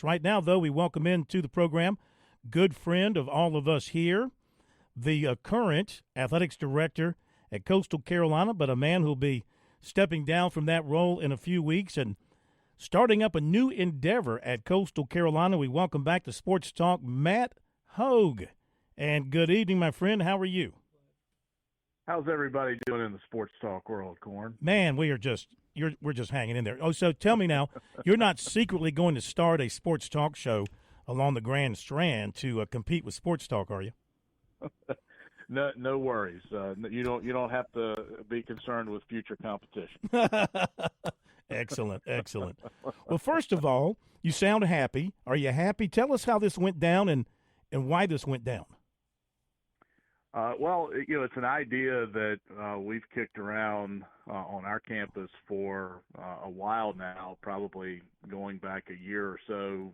Right now, though, we welcome into the program good friend of all of us here, the current athletics director at Coastal Carolina, but a man who'll be stepping down from that role in a few weeks and starting up a new endeavor at Coastal Carolina. We welcome back to Sports Talk, Matt Hogue. And good evening, my friend. How are you? How's everybody doing in the Sports Talk world, Corn? Man, we're just hanging in there. Oh, so tell me now, you're not secretly going to start a sports talk show along the Grand Strand to compete with Sports Talk, are you? No worries. You don't have to be concerned with future competition. Excellent. Well, first of all, you sound happy. Are you happy? Tell us how this went down and why this went down. Well, it's an idea that we've kicked around on our campus for a while now, probably going back a year or so,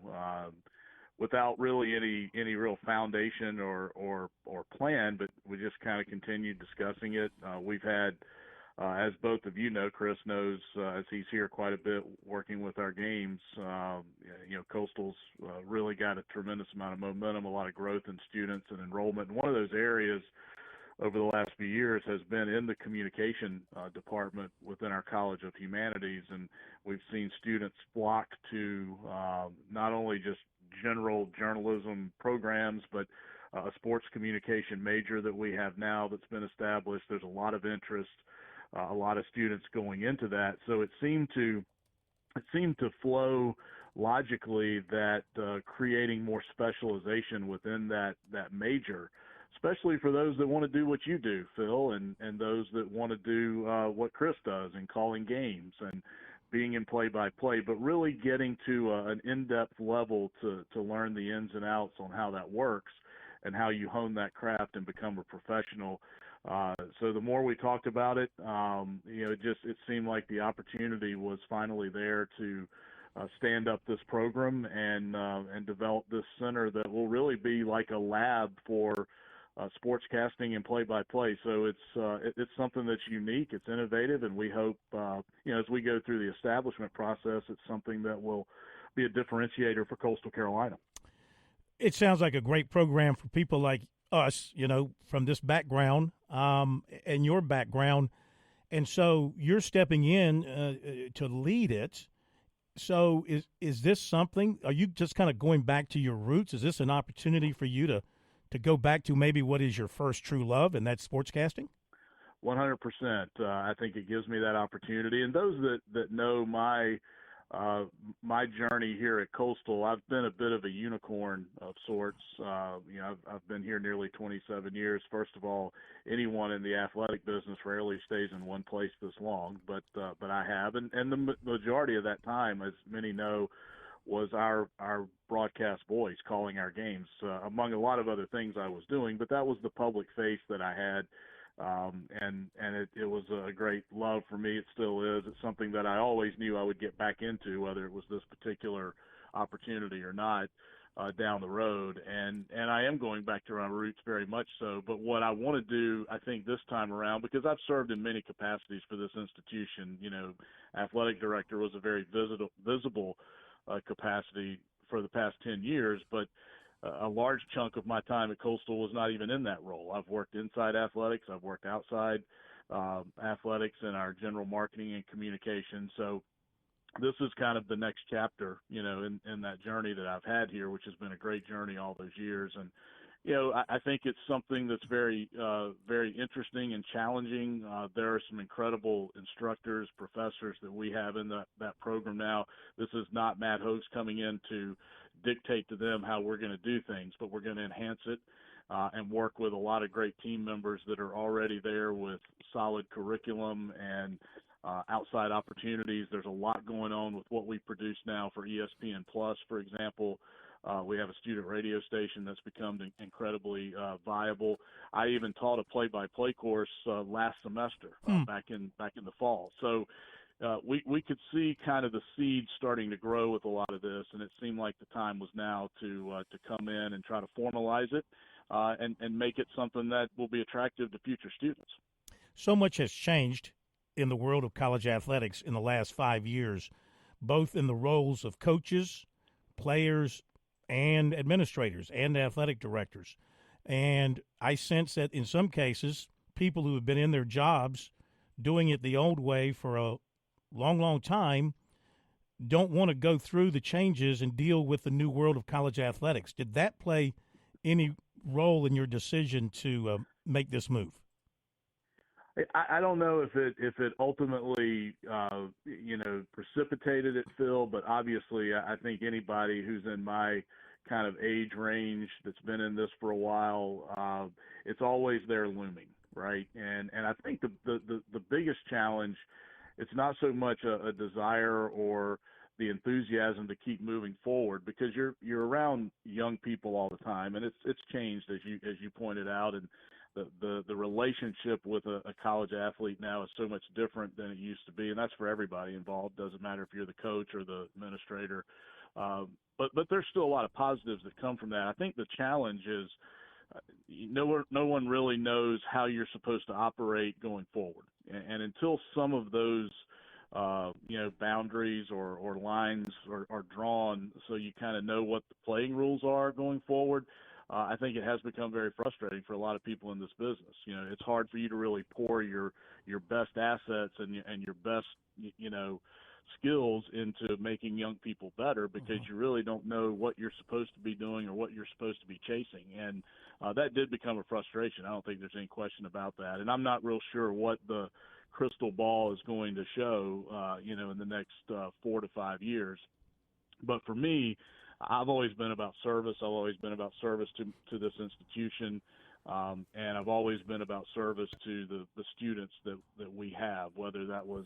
without really any real foundation or plan, but we just kind of continued discussing it. We've had, as both of you know, Chris knows, as he's here quite a bit working with our games, Coastal's really got a tremendous amount of momentum, a lot of growth in students and enrollment. And one of those areas over the last few years has been in the communication department within our College of Humanities. And we've seen students flock to not only just general journalism programs, but a sports communication major that we have now that's been established. There's a lot of interest, a lot of students going into that. So it seemed to flow logically that creating more specialization within that major, especially for those that want to do what you do, Phil, and those that want to do what Chris does in calling games and being in play-by-play, but really getting to an in-depth level to learn the ins and outs on how that works and how you hone that craft and become a professional. So the more we talked about it, it seemed like the opportunity was finally there to stand up this program and develop this center that will really be like a lab for sportscasting and play-by-play. So it's something that's unique, it's innovative, and we hope, as we go through the establishment process, it's something that will be a differentiator for Coastal Carolina. It sounds like a great program for people like us, from this background and your background. And so you're stepping in to lead it. So is this something, are you just kind of going back to your roots? Is this an opportunity for you to go back to maybe what is your first true love, and that's sportscasting? 100%. I think it gives me that opportunity. And those that know my journey here at Coastal, I've been a bit of a unicorn of sorts. I've been here nearly 27 years. First of all, anyone in the athletic business rarely stays in one place this long, but I have. And the majority of that time, as many know, was our broadcast voice calling our games, among a lot of other things I was doing, but that was the public face that I had. And it was a great love for me. It still is. It's something that I always knew I would get back into, whether it was this particular opportunity or not, down the road. And I am going back to my roots very much so. But what I want to do, I think this time around, because I've served in many capacities for this institution, athletic director was a very visible capacity for the past 10 years, but a large chunk of my time at Coastal was not even in that role. I've worked inside athletics. I've worked outside athletics in our general marketing and communication. So this is kind of the next chapter, in that journey that I've had here, which has been a great journey all those years. And, I think it's something that's very, very interesting and challenging. There are some incredible instructors, professors that we have in that program now. This is not Matt Hogue's coming in to dictate to them how we're going to do things, but we're going to enhance it and work with a lot of great team members that are already there with solid curriculum and outside opportunities. There's a lot going on with what we produce now for ESPN Plus, for example. We have a student radio station that's become incredibly viable. I even taught a play-by-play course last semester back in the fall. So we could see kind of the seeds starting to grow with a lot of this, and it seemed like the time was now to come in and try to formalize it and make it something that will be attractive to future students. So much has changed in the world of college athletics in the last 5 years, both in the roles of coaches, players and administrators and athletic directors. And I sense that in some cases, people who have been in their jobs doing it the old way for a long, long time don't want to go through the changes and deal with the new world of college athletics. Did that play any role in your decision to make this move? I don't know if it ultimately precipitated it, Phil, but obviously I think anybody who's in my kind of age range that's been in this for a while, it's always there looming, right? And I think the biggest challenge, it's not so much a desire or the enthusiasm to keep moving forward, because you're around young people all the time, and it's changed as you pointed out, and the relationship with a college athlete now is so much different than it used to be, and that's for everybody involved. Doesn't matter if you're the coach or the administrator, but there's still a lot of positives that come from that. I think the challenge is no one really knows how you're supposed to operate going forward, and until some of those boundaries or lines are drawn, so you kind of know what the playing rules are going forward. I think it has become very frustrating for a lot of people in this business. It's hard for you to really pour your best assets and your best, skills into making young people better, because you really don't know what you're supposed to be doing or what you're supposed to be chasing. And that did become a frustration. I don't think there's any question about that. And I'm not real sure what the crystal ball is going to show, in the next 4 to 5 years. But for me, I've always been about service. I've always been about service to this institution, and I've always been about service to the students that we have, whether that was,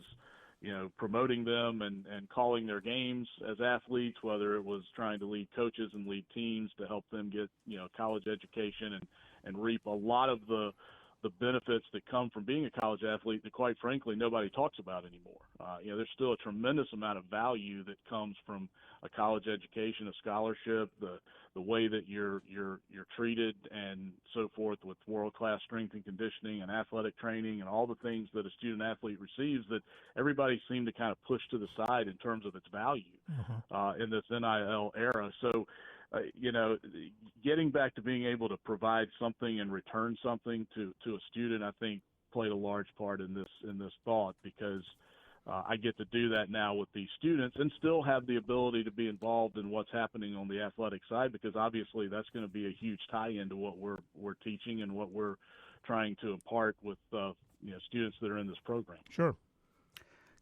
promoting them and calling their games as athletes, whether it was trying to lead coaches and lead teams to help them get, college education and reap a lot of the benefits that come from being a college athlete that, quite frankly, nobody talks about anymore. There's still a tremendous amount of value that comes from a college education, a scholarship, the way that you're treated and so forth, with world-class strength and conditioning and athletic training and all the things that a student athlete receives that everybody seemed to kind of push to the side in terms of its value in this NIL era. So, getting back to being able to provide something and return something to a student, I think played a large part in this thought, because I get to do that now with these students and still have the ability to be involved in what's happening on the athletic side, because obviously that's going to be a huge tie-in to what we're teaching and what we're trying to impart with students that are in this program. Sure.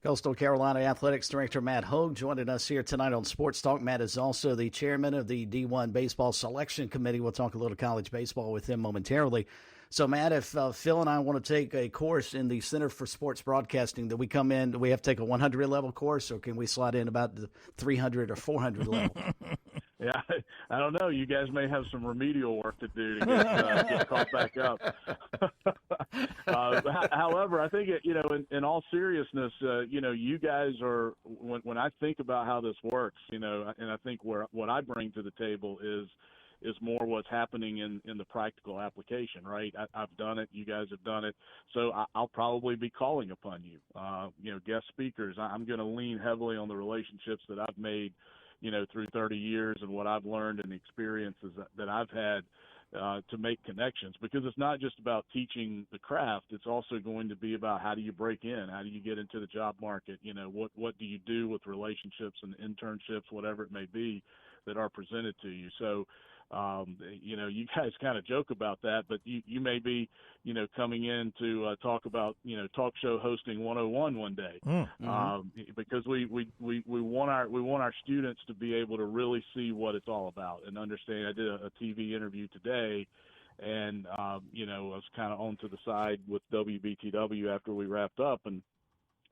Coastal Carolina Athletics Director Matt Hogue joining us here tonight on Sports Talk. Matt is also the chairman of the D1 Baseball Selection Committee. We'll talk a little college baseball with him momentarily. So, Matt, if Phil and I want to take a course in the Center for Sports Broadcasting, do we come in, do we have to take a 100-level course, or can we slide in about the 300 or 400 level? Yeah, I don't know. You guys may have some remedial work to do to get caught back up. However, I think, in all seriousness, you guys are, when I think about how this works, and I think what I bring to the table is more what's happening in the practical application, right? I've done it. You guys have done it. So I'll probably be calling upon you, guest speakers. I'm going to lean heavily on the relationships that I've made, through 30 years and what I've learned and the experiences that I've had to make connections, because it's not just about teaching the craft. It's also going to be about how do you break in? How do you get into the job market? What do you do with relationships and internships, whatever it may be, that are presented to you? So, you guys kind of joke about that, but you may be, coming in to talk about, talk show hosting 101 one day, because we want our students to be able to really see what it's all about and understand. I did a TV interview today, and I was kind of on to the side with WBTW after we wrapped up, and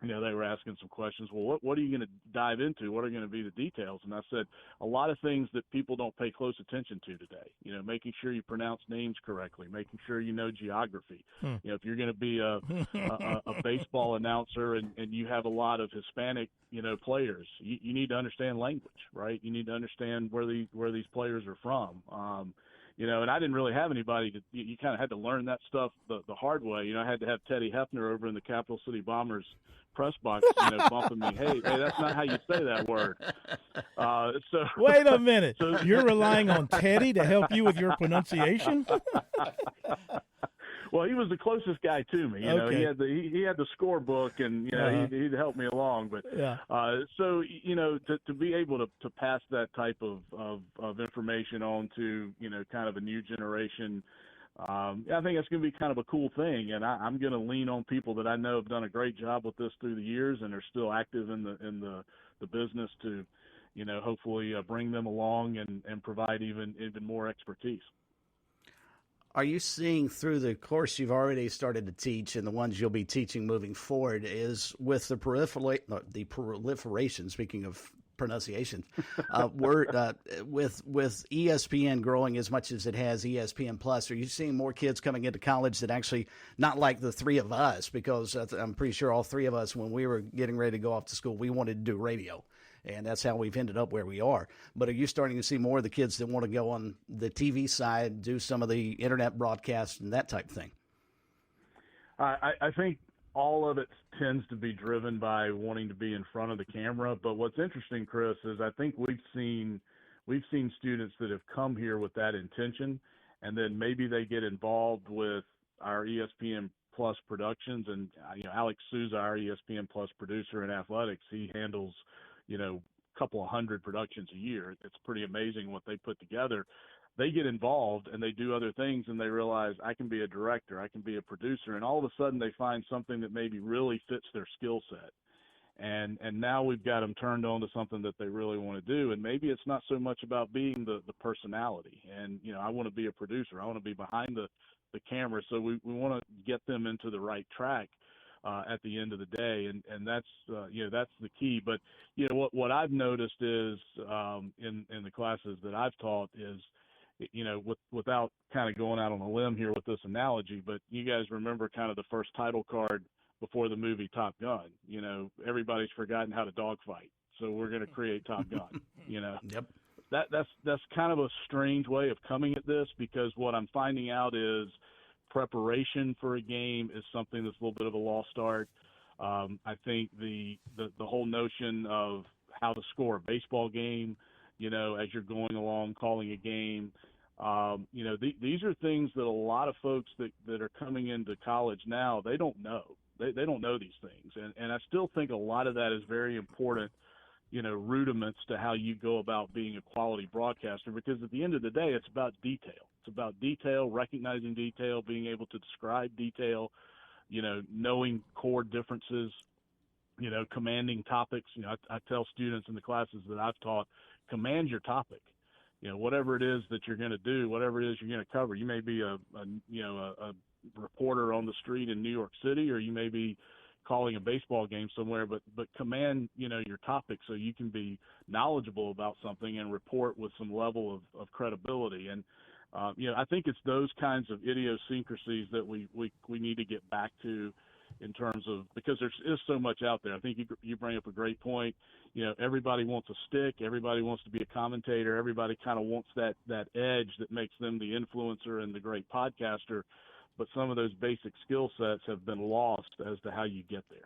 they were asking some questions. Well, what are you going to dive into? What are going to be the details? And I said, a lot of things that people don't pay close attention to today. Making sure you pronounce names correctly, making sure you know geography. If you're going to be a baseball announcer and you have a lot of Hispanic, players, you need to understand language, right? You need to understand where these players are from. And I didn't really have anybody to. You kind of had to learn that stuff the hard way. I had to have Teddy Hefner over in the Capital City Bombers press box, bumping me. Hey, that's not how you say that word. So wait a minute. So, you're relying on Teddy to help you with your pronunciation? Well, he was the closest guy to me. Okay. He had the scorebook, and he'd help me along. But yeah. So to be able to pass that type of information on to kind of a new generation, I think that's going to be kind of a cool thing. And I'm going to lean on people that I know have done a great job with this through the years and are still active in the business to hopefully bring them along and provide even more expertise. Are you seeing through the course you've already started to teach and the ones you'll be teaching moving forward is with the proliferation, speaking of pronunciation, with ESPN growing as much as it has, ESPN Plus, are you seeing more kids coming into college that actually, not like the three of us, because I'm pretty sure all three of us, when we were getting ready to go off to school, we wanted to do radio. And that's how we've ended up where we are. But are you starting to see more of the kids that want to go on the TV side, do some of the internet broadcasts and that type of thing? I think all of it tends to be driven by wanting to be in front of the camera. But what's interesting, Chris, is I think we've seen students that have come here with that intention, and then maybe they get involved with our ESPN Plus productions. And Alex Souza, our ESPN Plus producer in athletics, he handles a couple of hundred productions a year. It's pretty amazing what they put together. They get involved and they do other things, and they realize I can be a director, I can be a producer, and all of a sudden they find something that maybe really fits their skill set. And now we've got them turned on to something that they really want to do. And maybe it's not so much about being the personality. And, I want to be a producer. I want to be behind the camera. So we want to get them into the right track at the end of the day, and that's the key. But what I've noticed is in the classes that I've taught is without kind of going out on a limb here with this analogy, but you guys remember kind of the first title card before the movie Top Gun. Everybody's forgotten how to dogfight, so we're going to create Top Gun. Yep. That's kind of a strange way of coming at this, because what I'm finding out is preparation for a game is something that's a little bit of a lost art. I think the whole notion of how to score a baseball game, as you're going along calling a game, these are things that a lot of folks that are coming into college now, they don't know. They don't know these things. And I still think a lot of that is very important, rudiments to how you go about being a quality broadcaster, because at the end of the day, it's about detail. It's about detail, recognizing detail, being able to describe detail, knowing core differences, commanding topics. I tell students in the classes that I've taught, command your topic. Whatever it is that you're going to do, whatever it is you're going to cover. You may be a reporter on the street in New York City, or you may be calling a baseball game somewhere, but command, your topic so you can be knowledgeable about something and report with some level of credibility. And, I think it's those kinds of idiosyncrasies that we need to get back to in terms of, because there is so much out there. I think you bring up a great point. Everybody wants a stick. Everybody wants to be a commentator. Everybody kind of wants that edge that makes them the influencer and the great podcaster. But some of those basic skill sets have been lost as to how you get there.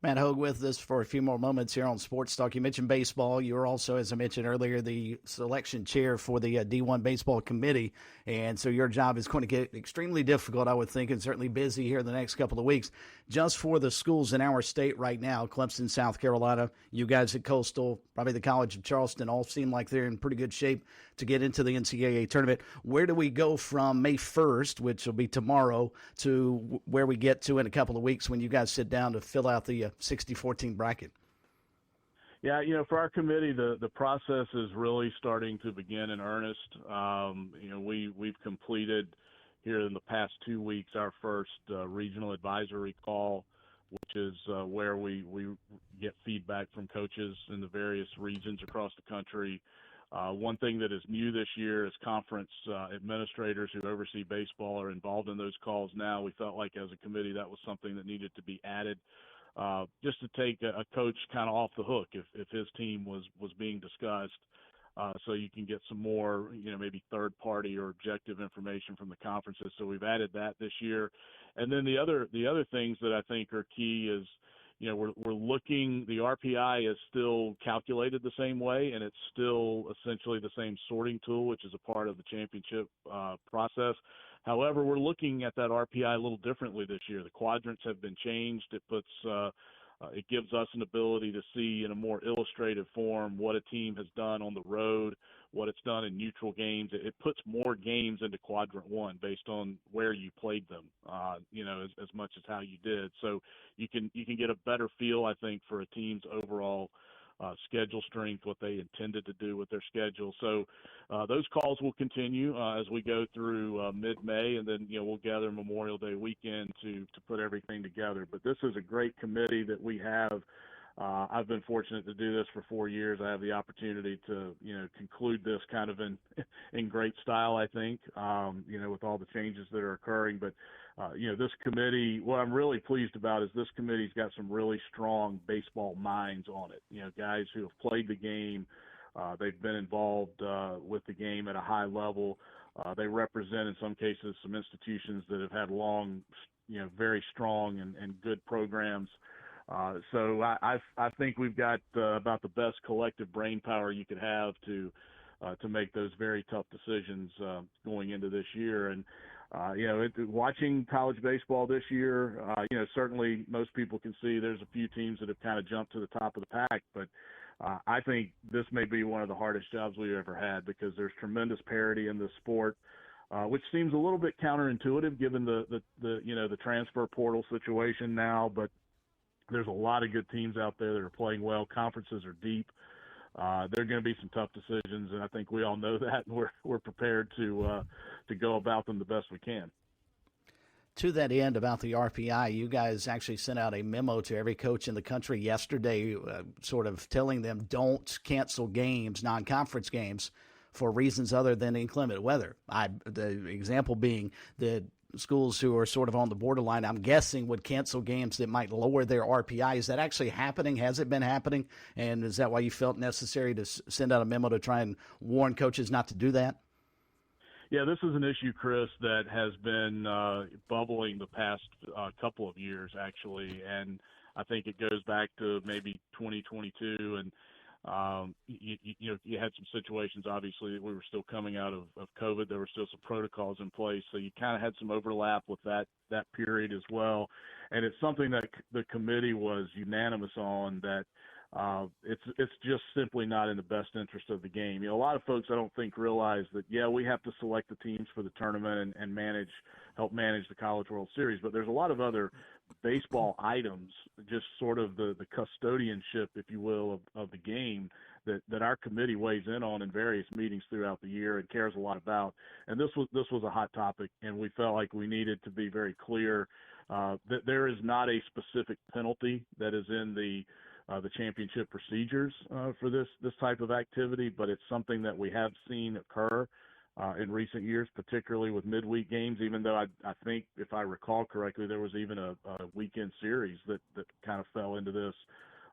Matt Hogue with us for a few more moments here on Sports Talk. You mentioned baseball. You were also, as I mentioned earlier, the selection chair for the D1 Baseball Committee. And so your job is going to get extremely difficult, I would think, and certainly busy here in the next couple of weeks. Just for the schools in our state right now, Clemson, South Carolina, you guys at Coastal, probably the College of Charleston, all seem like they're in pretty good shape to get into the NCAA tournament. Where do we go from May 1st, which will be tomorrow, to where we get to in a couple of weeks when you guys sit down to fill out the 60-14 bracket? Yeah, for our committee, the process is really starting to begin in earnest. We've completed here in the past 2 weeks our first regional advisory call, which is where we get feedback from coaches in the various regions across the country. One thing that is new this year is conference administrators who oversee baseball are involved in those calls now. We felt like as a committee that was something that needed to be added, just to take a coach kind of off the hook if his team was being discussed. so you can get some more, maybe third-party or objective information from the conferences. So we've added that this year. And then the other things that I think are key is, we're looking. The RPI is still calculated the same way, and it's still essentially the same sorting tool, which is a part of the championship process. However, we're looking at that RPI a little differently this year. The quadrants have been changed. It gives us an ability to see in a more illustrative form what a team has done on the road, what it's done in neutral games. It puts more games into quadrant one based on where you played them, as much as how you did. So you can get a better feel, I think, for a team's overall schedule strength, what they intended to do with their schedule. So those calls will continue as we go through mid-May, and then we'll gather Memorial Day weekend to put everything together. But this is a great committee that we have. I've been fortunate to do this for 4 years. I have the opportunity to conclude this kind of in great style, I think, with all the changes that are occurring. But this committee, what I'm really pleased about is this committee's got some really strong baseball minds on it. Guys who have played the game, they've been involved with the game at a high level. They represent, in some cases, some institutions that have had long, very strong and good programs. So I think we've got about the best collective brain power you could have to make those very tough decisions going into this year. And watching college baseball this year, certainly most people can see there's a few teams that have kind of jumped to the top of the pack, but I think this may be one of the hardest jobs we've ever had because there's tremendous parity in the sport, which seems a little bit counterintuitive given the transfer portal situation now, but there's a lot of good teams out there that are playing well. Conferences are deep. There are going to be some tough decisions, and I think we all know that, and we're prepared to go about them the best we can. To that end, about the RPI, you guys actually sent out a memo to every coach in the country yesterday, sort of telling them don't cancel games, non-conference games, for reasons other than inclement weather. The example being that schools who are sort of on the borderline, I'm guessing, would cancel games that might lower their RPI. Is that actually happening? Has it been happening? And is that why you felt necessary to send out a memo to try and warn coaches not to do that? Yeah, this is an issue, Chris, that has been bubbling the past couple of years, actually, and I think it goes back to maybe 2022, and you had some situations, obviously, we were still coming out of COVID. There were still some protocols in place. So you kind of had some overlap with that period as well. And it's something that the committee was unanimous on, that it's just simply not in the best interest of the game. A lot of folks, I don't think, realize that, we have to select the teams for the tournament and help manage the College World Series. But there's a lot of other baseball items, just sort of the custodianship, if you will, of the game that our committee weighs in on in various meetings throughout the year and cares a lot about. And this was a hot topic, and we felt like we needed to be very clear that there is not a specific penalty that is in the championship procedures for this type of activity, but it's something that we have seen occur in recent years, particularly with midweek games, even though I think, if I recall correctly, there was even a weekend series that kind of fell into this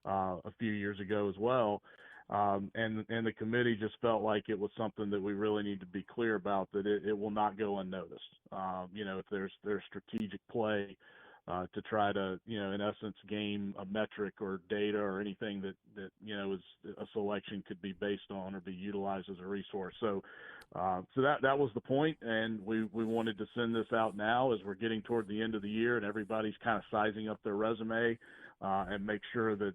a few years ago as well. And the committee just felt like it was something that we really need to be clear about, that it will not go unnoticed. If there's strategic play to try to, in essence, game a metric or data or anything that is a selection could be based on or be utilized as a resource. So that was the point, and we wanted to send this out now as we're getting toward the end of the year and everybody's kind of sizing up their resume and make sure that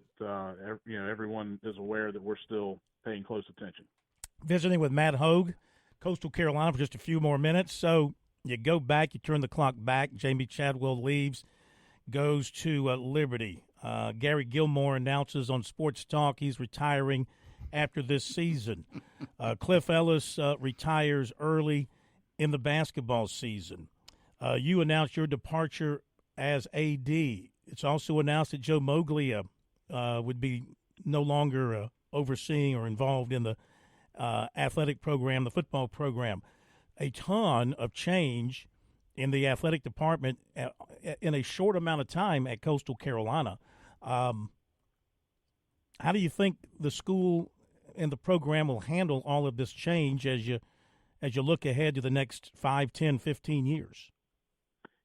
everyone is aware that we're still paying close attention. Visiting with Matt Hogue, Coastal Carolina, for just a few more minutes. So you go back, you turn the clock back. Jamie Chadwell leaves, goes to Liberty. Gary Gilmore announces on SportsTalk he's retiring after this season. Cliff Ellis retires early in the basketball season. You announced your departure as AD. It's also announced that Joe Moglia would be no longer overseeing or involved in the athletic program, the football program. A ton of change in the athletic department in a short amount of time at Coastal Carolina. How do you think the school and the program will handle all of this change as you look ahead to the next 5, 10, 15 years?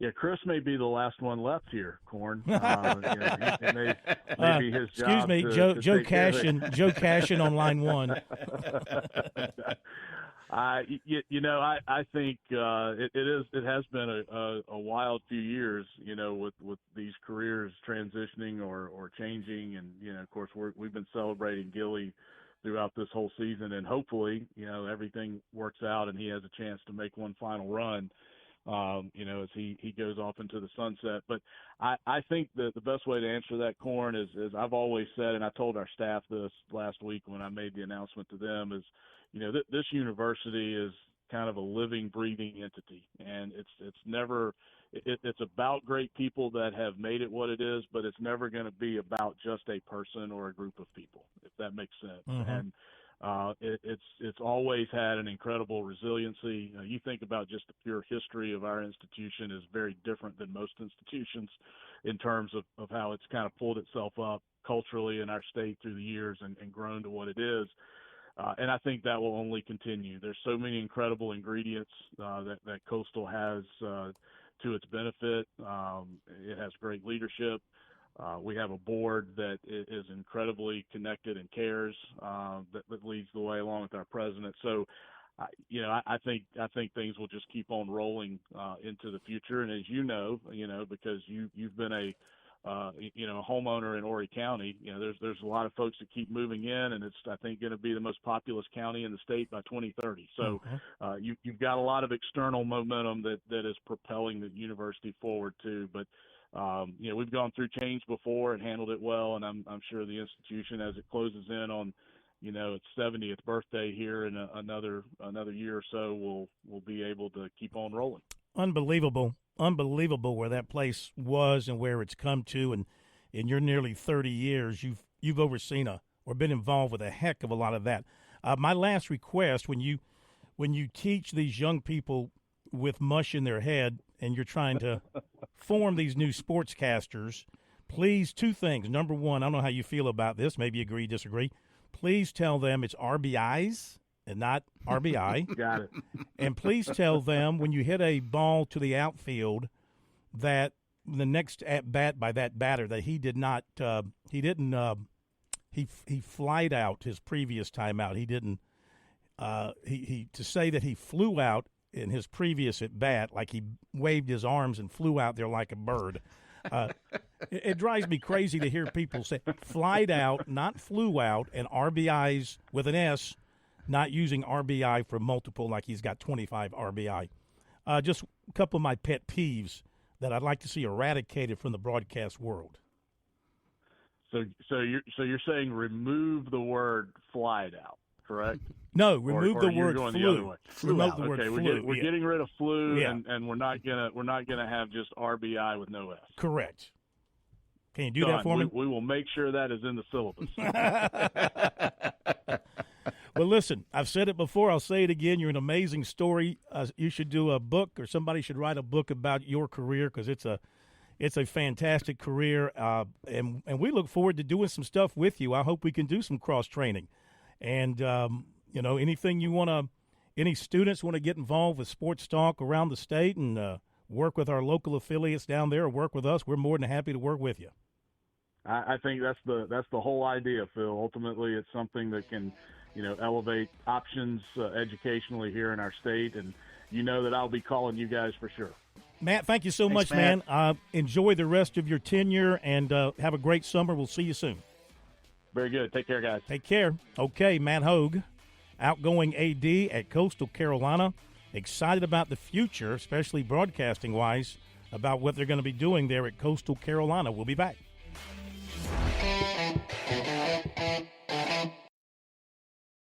Yeah, Chris may be the last one left here, Corn. Maybe his excuse job me, to Joe take care of it. Cashin, Joe Cashin on line one. I think it has been a wild few years, with these careers transitioning or changing, and of course we've been celebrating Gilly throughout this whole season, and hopefully everything works out and he has a chance to make one final run. As he goes off into the sunset. But I think that the best way to answer that, Corn, is I've always said, and I told our staff this last week when I made the announcement to them, is, this university is kind of a living, breathing entity. And it's about great people that have made it what it is, but it's never going to be about just a person or a group of people, if that makes sense. Mm-hmm. And it's always had an incredible resiliency. You think about just the pure history of our institution is very different than most institutions in terms of how it's kind of pulled itself up culturally in our state through the years and grown to what it is. And I think that will only continue. There's so many incredible ingredients that Coastal has to its benefit. It has great leadership. We have a board that is incredibly connected and cares, that leads the way along with our president. So, I think things will just keep on rolling into the future. And as because you've been a homeowner in Horry County, there's a lot of folks that keep moving in, and it's, I think, going to be the most populous county in the state by 2030. So you've got a lot of external momentum that is propelling the university forward too. But we've gone through change before and handled it well, and I'm sure the institution, as it closes in on, its 70th birthday here in another year or so, will be able to keep on rolling. Unbelievable where that place was and where it's come to, and in your nearly 30 years, you've overseen or been involved with a heck of a lot of that. My last request, when you teach these young people with mush in their head and you're trying to form these new sportscasters, please, two things. Number one, I don't know how you feel about this. Maybe agree, disagree. Please tell them it's RBIs and not RBI. Got it. And please tell them when you hit a ball to the outfield that the next at bat by that batter that he flied out his previous timeout. He didn't. To say that he flew out in his previous at bat, like he waved his arms and flew out there like a bird. It drives me crazy to hear people say flied out, not flew out, and RBIs with an S, not using RBI for multiple like he's got 25 RBI. Just a couple of my pet peeves that I'd like to see eradicated from the broadcast world. So you're saying remove the word flied out, correct? No, remove the word flew. Remove the word okay, flew. We're getting rid of flew, Yeah. and we're not gonna have just RBI with no S. Correct. Can you do Done. that for me? We will make sure that is in the syllabus. Well, listen, I've said it before. I'll say it again. You're an amazing story. You should do a book, or somebody should write a book about your career, because it's a fantastic career, and we look forward to doing some stuff with you. I hope we can do some cross training, and anything you want to, any students want to get involved with Sports Talk around the state and work with our local affiliates down there, or work with us, we're more than happy to work with you. I think that's the whole idea, Phil. Ultimately, it's something that can, elevate options educationally here in our state, and that I'll be calling you guys for sure. Matt, thank you so much, man. Enjoy the rest of your tenure, and have a great summer. We'll see you soon. Very good. Take care, guys. Take care. Okay, Matt Hogue, outgoing AD at Coastal Carolina. Excited about the future, especially broadcasting-wise, about what they're going to be doing there at Coastal Carolina. We'll be back.